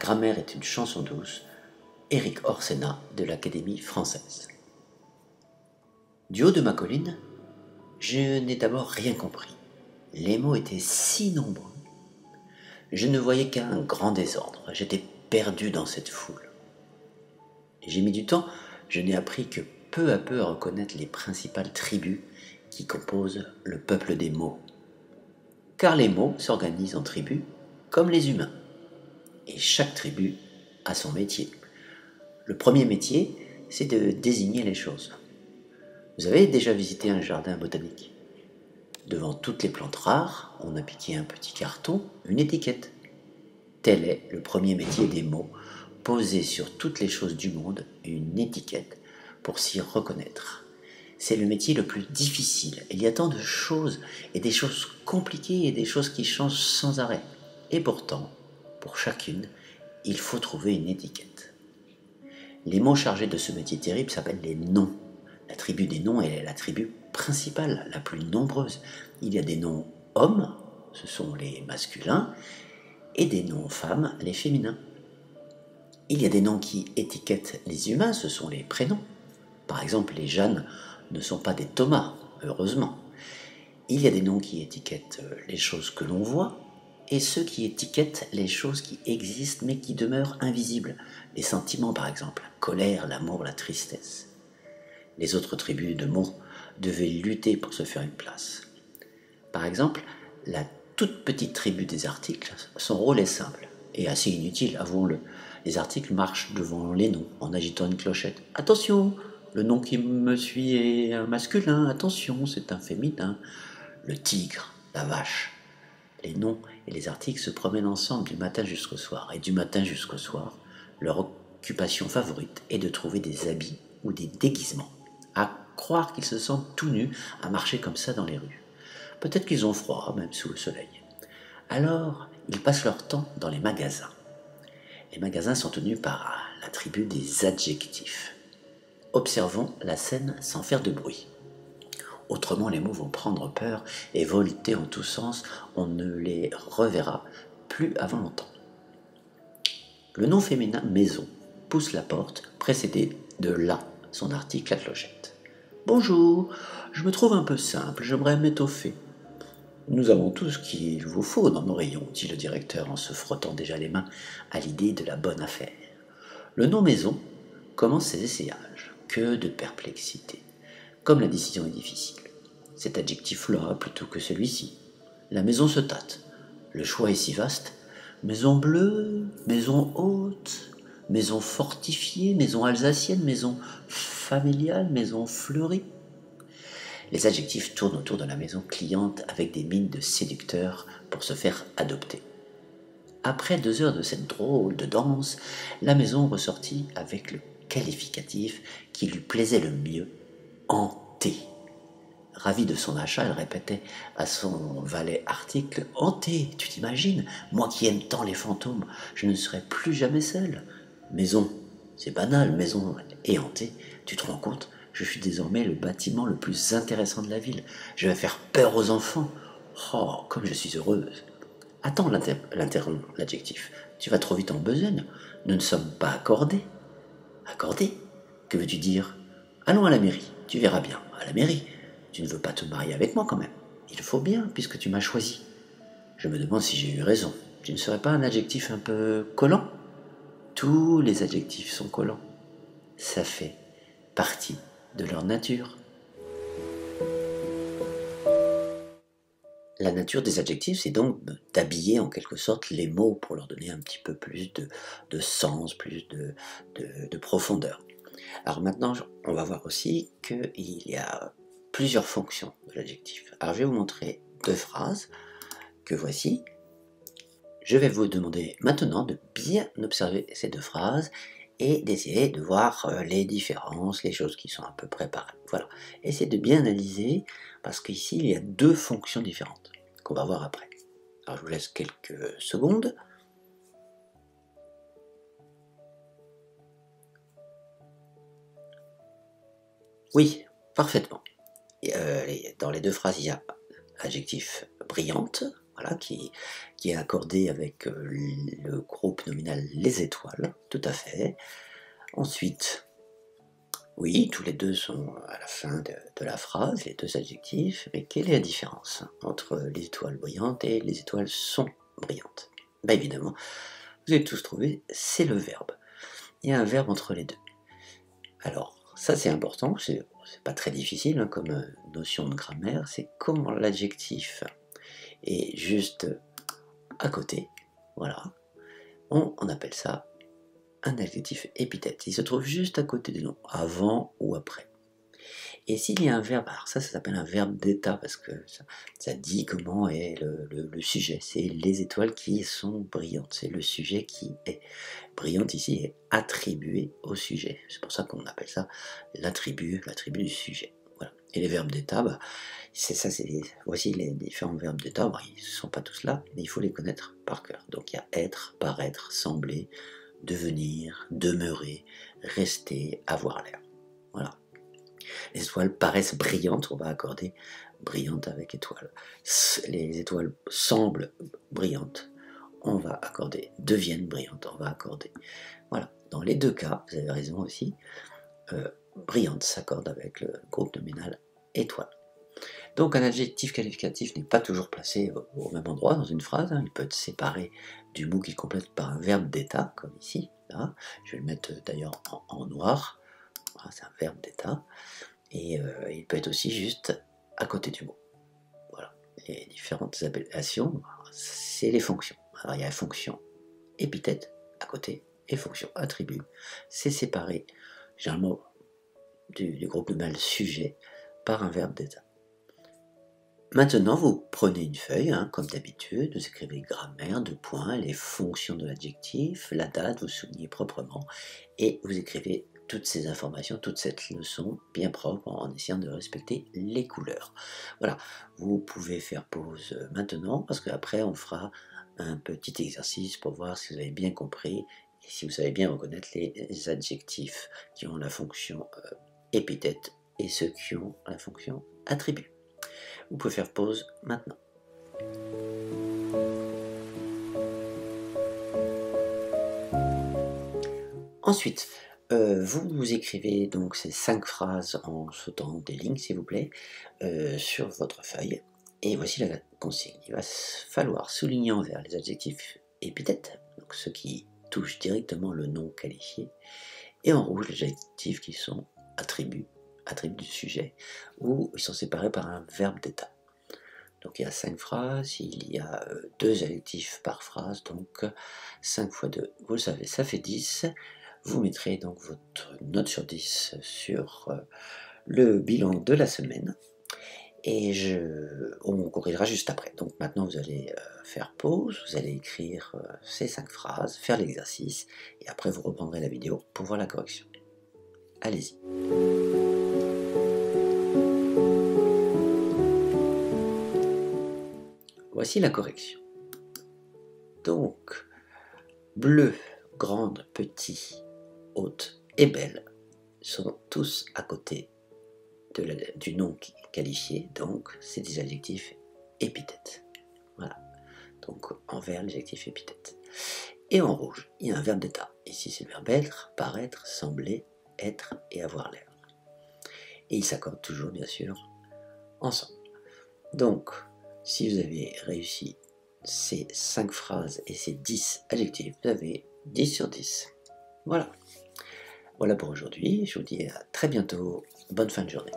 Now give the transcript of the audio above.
grammaire est une chanson douce, Éric Orsena de l'Académie française. Du haut de ma colline, je n'ai d'abord rien compris. Les mots étaient si nombreux. Je ne voyais qu'un grand désordre. J'étais perdu dans cette foule. J'ai mis du temps, je n'ai appris que peu à peu à reconnaître les principales tribus qui composent le peuple des mots. Car les mots s'organisent en tribus comme les humains. Et chaque tribu a son métier. Le premier métier, c'est de désigner les choses. Vous avez déjà visité un jardin botanique? Devant toutes les plantes rares, on a piqué un petit carton, une étiquette. Tel est le premier métier des mots, poser sur toutes les choses du monde une étiquette pour s'y reconnaître. C'est le métier le plus difficile. Il y a tant de choses, et des choses compliquées, et des choses qui changent sans arrêt. Et pourtant, pour chacune, il faut trouver une étiquette. Les mots chargés de ce métier terrible s'appellent les noms. La tribu des noms est la tribu principale, la plus nombreuse. Il y a des noms hommes, ce sont les masculins, et des noms femmes, les féminins. Il y a des noms qui étiquettent les humains, ce sont les prénoms. Par exemple, les Jeanne ne sont pas des Thomas, heureusement. Il y a des noms qui étiquettent les choses que l'on voit, et ceux qui étiquettent les choses qui existent mais qui demeurent invisibles. Les sentiments, par exemple, la colère, l'amour, la tristesse. Les autres tribus de mots devaient lutter pour se faire une place. Par exemple, la toute petite tribu des articles, son rôle est simple et assez inutile, avouons-le. Les articles marchent devant les noms en agitant une clochette. Attention, le nom qui me suit est un masculin, attention, c'est un féminin. Le tigre, la vache. Les noms et les articles se promènent ensemble du matin jusqu'au soir. Et du matin jusqu'au soir, leur occupation favorite est de trouver des habits ou des déguisements. À croire qu'ils se sentent tout nus à marcher comme ça dans les rues. Peut-être qu'ils ont froid, même sous le soleil. Alors, ils passent leur temps dans les magasins. Les magasins sont tenus par la tribu des adjectifs. Observons la scène sans faire de bruit. Autrement, les mots vont prendre peur et volter en tous sens. On ne les reverra plus avant longtemps. Le nom féminin maison pousse la porte, précédé de là, son article à clochette. Bonjour, je me trouve un peu simple, j'aimerais m'étoffer. Nous avons tout ce qu'il vous faut dans nos rayons, dit le directeur en se frottant déjà les mains à l'idée de la bonne affaire. Le nom maison commence ses essayages. Que de perplexité. Comme la décision est difficile. Cet adjectif-là plutôt que celui-ci. La maison se tâte. Le choix est si vaste. Maison bleue, maison haute, maison fortifiée, maison alsacienne, maison familiale, maison fleurie. Les adjectifs tournent autour de la maison cliente avec des mines de séducteurs pour se faire adopter. Après 2 heures de cette drôle de danse, la maison ressortit avec le qualificatif qui lui plaisait le mieux, hanté. Ravie de son achat, elle répétait à son valet article, hanté, tu t'imagines, moi qui aime tant les fantômes, je ne serai plus jamais seule. Maison, c'est banal, maison et hanté, tu te rends compte, je suis désormais le bâtiment le plus intéressant de la ville. Je vais faire peur aux enfants. Oh, comme je suis heureuse. Attends, l'interrompt l'adjectif. Tu vas trop vite en besogne. Nous ne sommes pas accordés. Accordés? Que veux-tu dire? Allons à la mairie, tu verras bien. À la mairie. Tu ne veux pas te marier avec moi quand même. Il faut bien, puisque tu m'as choisi. Je me demande si j'ai eu raison. Tu ne serais pas un adjectif un peu collant? Tous les adjectifs sont collants. Ça fait partie de leur nature. La nature des adjectifs, c'est donc d'habiller en quelque sorte les mots pour leur donner un petit peu plus de sens, plus de profondeur. Alors maintenant, on va voir aussi qu'il y a plusieurs fonctions de l'adjectif. Alors je vais vous montrer 2 phrases que voici. Je vais vous demander maintenant de bien observer ces 2 phrases et d'essayer de voir les différences, les choses qui sont à peu près pareilles. Voilà. Essayez de bien analyser, parce qu'ici, il y a 2 fonctions différentes qu'on va voir après. Alors, je vous laisse quelques secondes. Oui, parfaitement. Dans les 2 phrases, il y a adjectif brillante voilà, qui est accordé avec le groupe nominal les étoiles, tout à fait. Ensuite, oui, tous les deux sont à la fin de la phrase, les deux adjectifs, mais quelle est la différence entre les étoiles brillantes et les étoiles sont brillantes? Ben évidemment, vous avez tous trouvé, c'est le verbe. Il y a un verbe entre les deux. Alors, ça c'est important, c'est pas très difficile hein, comme notion de grammaire, c'est comment l'adjectif est juste à côté, voilà, on appelle ça un adjectif épithète. Il se trouve juste à côté du nom, avant ou après. Et s'il y a un verbe, alors ça s'appelle un verbe d'état parce que ça dit comment est le sujet. C'est les étoiles qui sont brillantes, c'est le sujet qui est brillante ici est attribué au sujet. C'est pour ça qu'on appelle ça l'attribut du sujet. Voilà. Et les verbes d'état, bah, c'est ça, voici les différents verbes d'état. Bah, ils ne sont pas tous là, mais il faut les connaître par cœur. Donc il y a être, paraître, sembler, devenir, demeurer, rester, avoir l'air. Voilà. Les étoiles paraissent brillantes, on va accorder brillante avec étoile. Les étoiles semblent brillantes, on va accorder. Deviennent brillantes, on va accorder. Voilà. Dans les deux cas, vous avez raison aussi, brillante s'accorde avec le groupe nominal étoile. Donc un adjectif qualificatif n'est pas toujours placé au même endroit dans une phrase, hein. Il peut être séparé du mot qu'il complète par un verbe d'état, comme ici, là. Je vais le mettre d'ailleurs en noir, voilà, c'est un verbe d'état, et il peut être aussi juste à côté du mot. Voilà, les différentes appellations, c'est les fonctions. Alors il y a la fonction épithète à côté, et fonction attribut, c'est séparé généralement du groupe nominal sujet par un verbe d'état. Maintenant, vous prenez une feuille, hein, comme d'habitude, vous écrivez grammaire, deux points, les fonctions de l'adjectif, la date, vous soulignez proprement, et vous écrivez toutes ces informations, toute cette leçon bien propre en essayant de respecter les couleurs. Voilà, vous pouvez faire pause maintenant, parce qu'après on fera un petit exercice pour voir si vous avez bien compris, et si vous savez bien reconnaître les adjectifs qui ont la fonction épithète, et ceux qui ont la fonction attribut. Vous pouvez faire pause maintenant. Ensuite, vous écrivez donc ces 5 phrases en sautant des lignes, s'il vous plaît, sur votre feuille. Et voici la consigne. Il va falloir souligner en vert les adjectifs épithètes, donc ceux qui touchent directement le nom qualifié, et en rouge les adjectifs qui sont attributs du sujet, ou ils sont séparés par un verbe d'état. Donc il y a 5 phrases, il y a 2 adjectifs par phrase, donc 5 fois 2, vous le savez, ça fait 10. Vous mettrez donc votre note sur 10 sur le bilan de la semaine, et on corrigera juste après. Donc maintenant vous allez faire pause, vous allez écrire ces 5 phrases, faire l'exercice, et après vous reprendrez la vidéo pour voir la correction. Allez-y. Voici la correction. Donc, bleu, grande, petit, haute et belle sont tous à côté du nom qualifié, donc c'est des adjectifs épithètes. Voilà, donc en vert l'adjectif épithète. Et en rouge, il y a un verbe d'état. Ici c'est le verbe être, paraître, sembler, être et avoir l'air. Et ils s'accordent toujours bien sûr ensemble. Donc, si vous avez réussi ces 5 phrases et ces 10 adjectifs, vous avez 10 sur 10. Voilà. Voilà pour aujourd'hui. Je vous dis à très bientôt. Bonne fin de journée.